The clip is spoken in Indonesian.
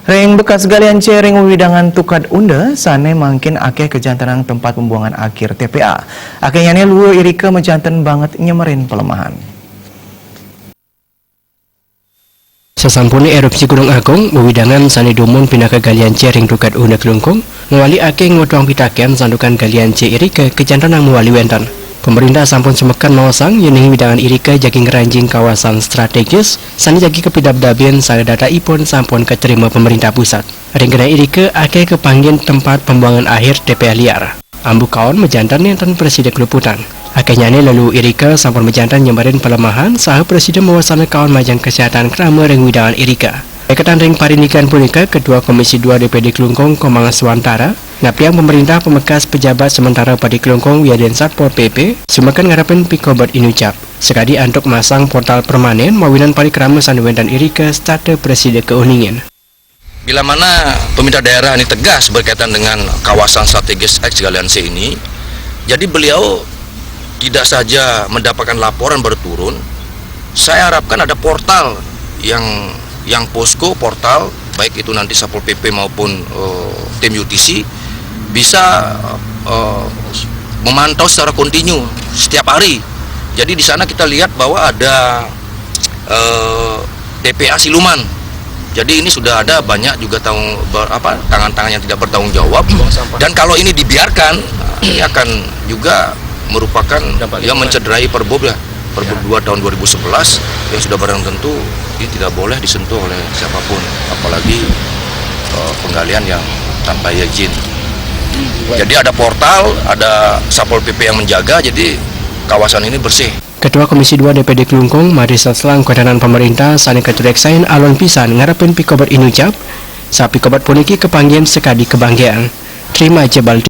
Ring bekas galian cering widangan tukad unda sane mangkin akeh kejantanang tempat pembuangan akhir TPA. Akhirnya nih lu irika mejantan banget nyemerin pelemahan. Sesampuni erupsi Gunung Agung, widangan sane dumun pindah ke galian cering tukad unda kelungkung, mewali akeh ngotong pitakian sandukan galian C irika kejantanang mewali wentan. Pemerintah sampun semekan mawasang yening widangan irika jaging ranjing kawasan strategis sani jagi kepidab-dabien sane data ipun sampun keterima pemerintah pusat. Ringgana irika akeh kepanggin tempat pembuangan akhir TPA liar. Ambu kawan mejantan enten presiden keluputan. Akhirnya lalu irika sampun mejantan nyembarin pelemahan saha presiden mewasana kawan majang kesehatan krama ring widangan irika. Ekatan ring parinikan punika Ketua Komisi 2 DPD Kelungkung Komang Swantara ngapiang pemerintah pemekas pejabat sementara pada Kelungkung Wiaden Satpol PP sumakan ngarapin pikobat inucap sekadi antuk masang portal permanen mawinan parikrama sanduwendan irika starte presiden keuningin. Bila mana pemerintah daerah ini tegas berkaitan dengan kawasan strategis X Galian C ini, jadi beliau tidak saja mendapatkan laporan berturun, saya harapkan ada portal yang posko portal, baik itu nanti Satpol PP maupun tim UTC bisa memantau secara kontinu setiap hari. Jadi di sana kita lihat bahwa ada TPA siluman. Jadi ini sudah ada banyak juga tangan-tangan yang tidak bertanggung jawab. Dan kalau ini dibiarkan, ini akan juga merupakan yang mencederai Perbup 2 tahun 2011 yang sudah barang tentu ini tidak boleh disentuh oleh siapapun, apalagi penggalian yang tanpa izin. Jadi ada portal, ada Satpol PP yang menjaga, jadi kawasan ini bersih. Ketua Komisi 2 DPD Kelungkung Marisa Selang kedanan pemerintah sani ketureksain alon pisan ngarepin pikobat inucap sa pikobat puniki kepanggian sekadi kebanggaan. Terima jebal